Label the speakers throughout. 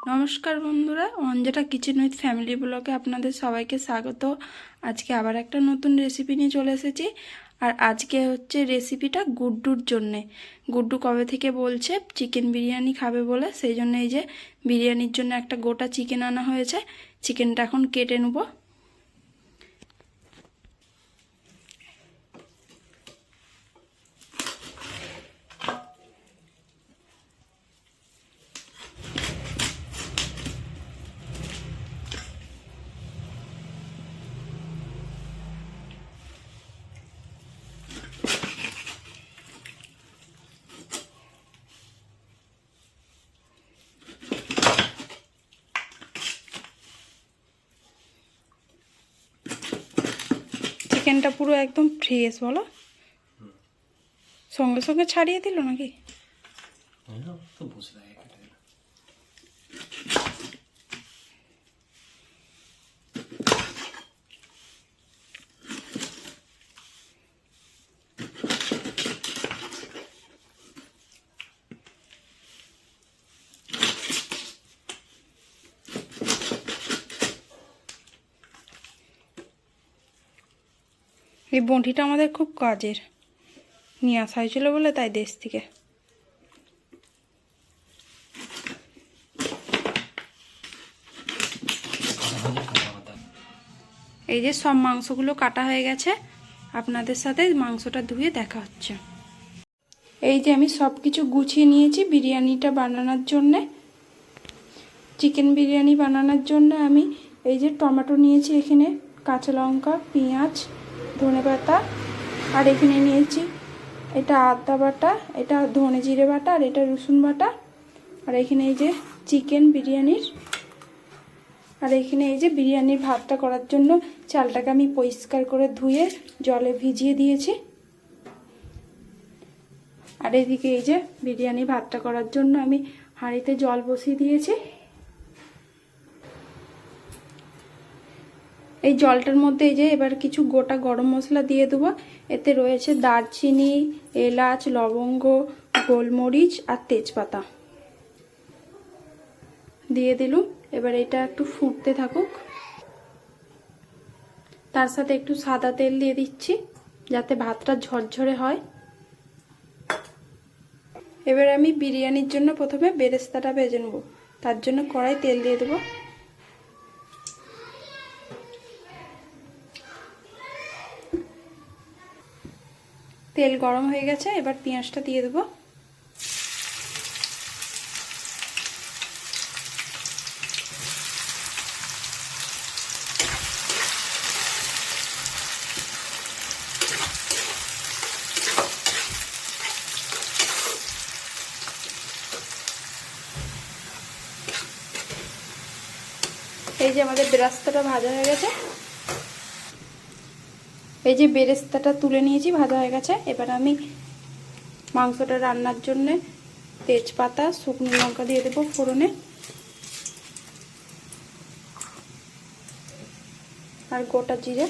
Speaker 1: নমস্কার বন্ধুরা, Anjana kitchen with family ব্লগে আপনাদের সবাইকে স্বাগত। আজকে আবার একটা নতুন রেসিপি নিয়ে চলে এসেছি। আর আজকে হচ্ছে রেসিপিটা গুড্ডুর জন্যে। গুড্ডু কবে থেকে বলছে চিকেন বিরিয়ানি খাবে বলে, সেই জন্য এই যে বিরিয়ানির জন্য একটা গোটা চিকেন আনা হয়েছে। চিকেনটা এখন কেটে নেবো। চিকেনটা পুরো একদম ফ্রেশ, বলো সঙ্গে সঙ্গে ছাড়িয়ে দিল নাকি? এই বঁটিটা আমাদের খুব কাজের, নিয়ে আসা হয়েছিল বলে তাই দেশ থেকে। এই যে সব মাংসগুলো কাটা হয়ে গেছে, আপনাদের সাথে মাংসটা ধুয়ে দেখা হচ্ছে। এই যে আমি সব কিছু গুছিয়ে নিয়েছি বিরিয়ানিটা বানানোর জন্যে। চিকেন বিরিয়ানি বানানোর জন্য আমি এই যে টমেটো নিয়েছি, এখানে কাঁচা লঙ্কা, পেঁয়াজ, ধনেপাতা, আর এখানে নিয়েছি এটা আদা বাটা, এটা ধনে জিরে বাটা, আর এটা রসুন বাটা, আর এখানে এই যে চিকেন বিরিয়ানির, আর এখানে এই যে বিরিয়ানির ভাতটা করার জন্য চালটাকে আমি পরিষ্কার করে ধুয়ে জলে ভিজিয়ে দিয়েছি। আর এদিকে এই যে বিরিয়ানি ভাতটা করার জন্য আমি হাঁড়িতে জল বসিয়ে দিয়েছি। এই জলটার মধ্যে এই যে এবার কিছু গোটা গরম মশলা দিয়ে দেবো। এতে রয়েছে দারচিনি, এলাচ, লবঙ্গ, গোলমরিচ আর তেজপাতা দিয়ে দিলুম। এবার এটা একটু ফুটতে থাকুক। তার সাথে একটু সাদা তেল দিয়ে দিচ্ছি যাতে ভাতটা ঝরঝরে হয়। এবার আমি বিরিয়ানির জন্য প্রথমে বেরেস্তাটা ভেজে নেব। তার জন্য কড়াই তেল দিয়ে দেবো। তেল গরম হয়ে গেছে, এবার পেঁয়াজটা দিয়ে দেবো। এই যে আমাদের বেরেস্তাটা ভাজা হয়ে গেছে। এই যে বেরেস্তাটা তুলে নিয়েছি, ভাজা হয়ে গেছে। এবার আমি মাংসটা রান্নার জন্য তেজপাতা, শুকনো লঙ্কা দিয়ে দেবো ফোড়নে, আর গোটা জিরে,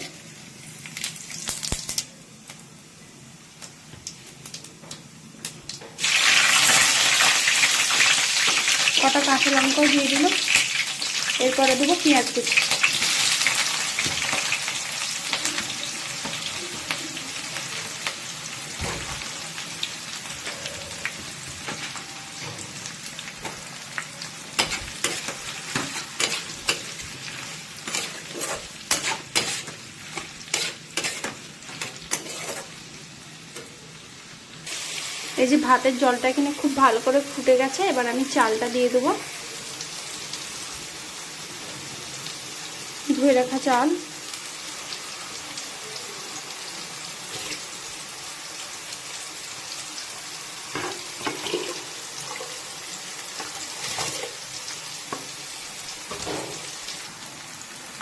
Speaker 1: কটা কাঁচা লঙ্কাও দিয়ে দিল। এরপরে দেবো পেঁয়াজ কুচি। এই যে ভাতের জলটা এখানে খুব ভালো করে ফুটে গেছে। এবার আমি চালটা দিয়ে দেবো, ধুয়ে রাখা চাল।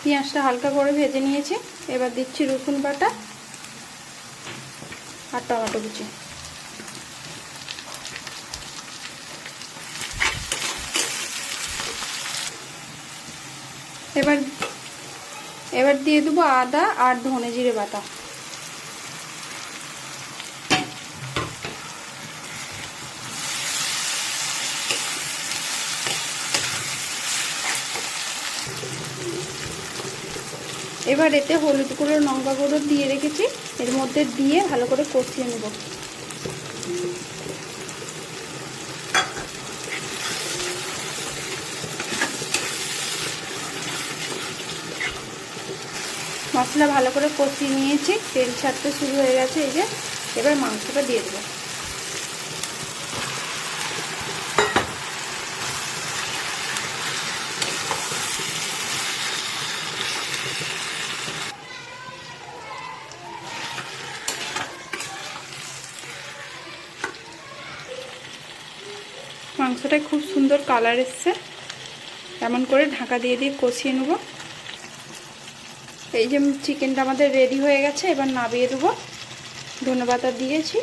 Speaker 1: পেঁয়াজটা হালকা করে ভেজে নিয়েছি। এবার দিচ্ছি রসুন বাটা আর টমেটো কুচি। এবার দিয়ে দেবো আদা আর ধনে জিরে বাটা। এবার এতে হলুদ গুঁড়ো লঙ্কা গুঁড়ো দিয়ে রেখেছি, এর মধ্যে দিয়ে ভালো করে কষিয়ে নেব। মশলা ভালো করে কষিয়ে নিয়েছি, তেল ছাড়তে শুরু হয়ে গেছে। এই যে এবার মাংসটা দিয়ে দেবো। মাংসটা খুব সুন্দর কালার এসছে, এমন করে ঢাকা দিয়ে দিয়ে কষিয়ে নেব। এই যে চিকেনটা আমাদের রেডি হয়ে গেছে, এবার নামিয়ে দেবো। ধনেপাতা দিয়েছি।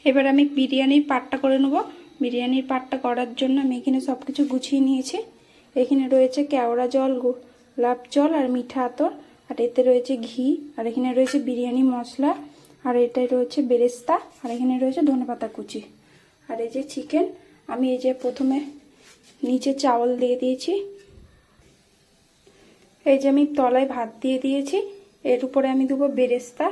Speaker 1: এবার আমি বিরিয়ানির পাটটা করে নেব। বিরিয়ানির পাটটা করার জন্য আমি এখানে সব কিছু গুছিয়ে নিয়েছি। এখানে রয়েছে কেওড়া জল, গোলাপ জল আর মিঠা আতর, আর এতে রয়েছে ঘি, আর এখানে রয়েছে বিরিয়ানি মশলা, আর এটাই রয়েছে বেরেস্তা, আর এখানে রয়েছে ধনেপাতা কুচি, আর এই যে চিকেন। আমি এই যে প্রথমে নিচে চাউল দিয়ে দিয়েছি, এই যে আমি তলায় ভাত দিয়ে দিয়েছি, এর উপরে আমি দেবো বেরেস্তা।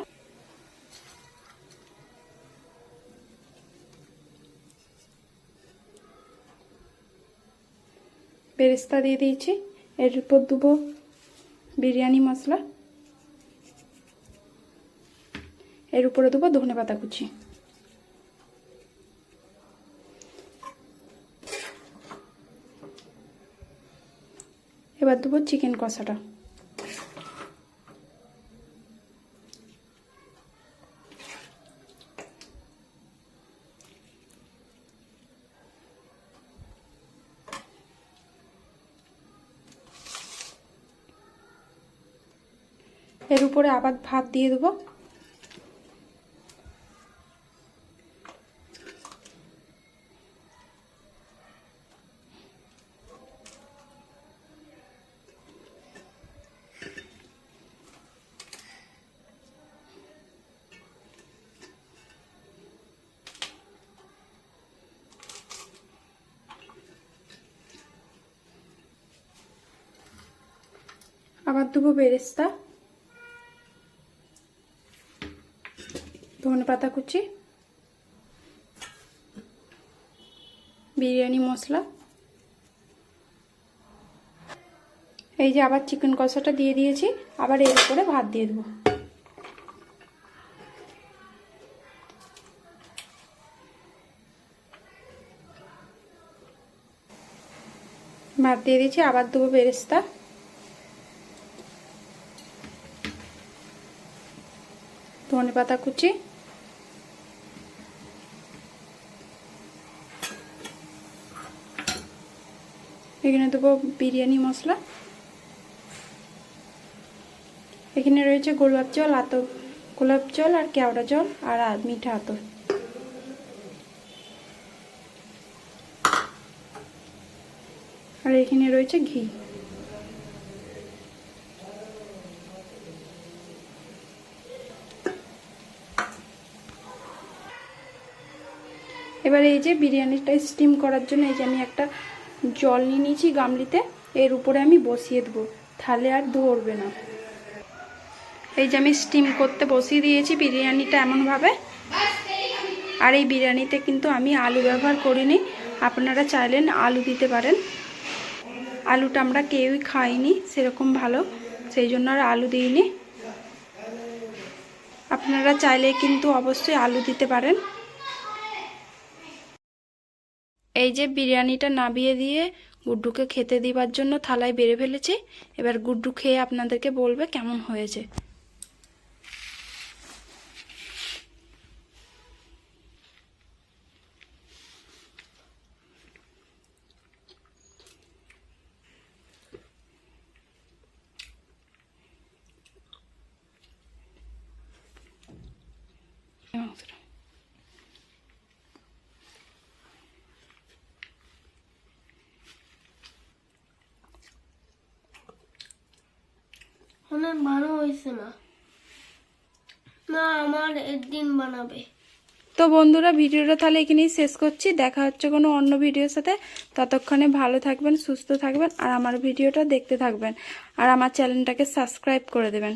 Speaker 1: বেরেস্তা দিয়ে দিয়েছি, এর উপর দেবো বিরিয়ানি মশলা, এর উপরে দেবো ধনেপাতা কুচি। এবার দেবো চিকেন কষাটা। এর উপরে আবার ভাত দিয়ে দেবো। আবার দেবো বেরেস্তা, ধনেপাতা কুচি, বিরিয়ানি মশলা। এই যে আবার চিকেন কষাটা দিয়ে দিয়েছি, আবার এর উপরে ভাত দিয়ে দেবো। ভাত দিয়ে দিয়েছি, আবার দেবো বেরেস্তা, ধনেপাতা কুচি, এখানে দেবো বিরিয়ানি মশলা, এখানে রয়েছে গোলাপ জল, গোলাপ জল আর কেওড়া জল আর মিঠা আতর। আর এখানে রয়েছে ঘি। এবার এই যে বিরিয়ানিটা স্টিম করার জন্য এই যে আমি একটা জল নিয়ে নিয়েছি গামলিতে, এর উপরে আমি বসিয়ে দেবো, তাহলে আর ধরবে না। এই যে আমি স্টিম করতে বসিয়ে দিয়েছি বিরিয়ানিটা এমনভাবে। আর এই বিরিয়ানিতে কিন্তু আমি আলু ব্যবহার করিনি, আপনারা চাইলেন আলু দিতে পারেন। আলুটা আমরা কেউই খাইনি সেরকম ভালো, সেই জন্য আর আলু দিইনি। আপনারা চাইলে কিন্তু অবশ্যই আলু দিতে পারেন। এই যে বিরিয়ানিটা নামিয়ে দিয়ে গুড্ডুকে খেতে দিবার জন্য থালায় বেড়ে ফেলেছি। এবার গুড্ডু খেয়ে আপনাদেরকে বলবে কেমন হয়েছে।
Speaker 2: অনেক ভালো হয়েছে মা। মা আমার একদিন বানাবে।
Speaker 1: তো তো বন্ধুরা ভিডিওটা তাহলে এখানেই শেষ করছি, দেখা হচ্ছে কোনো অন্য ভিডিওর সাথে। ততক্ষণে ভালো থাকবেন, সুস্থ থাকবেন, আর আমার ভিডিওটা দেখতে থাকবেন, আর আমার চ্যানেলটাকে সাবস্ক্রাইব করে দেবেন।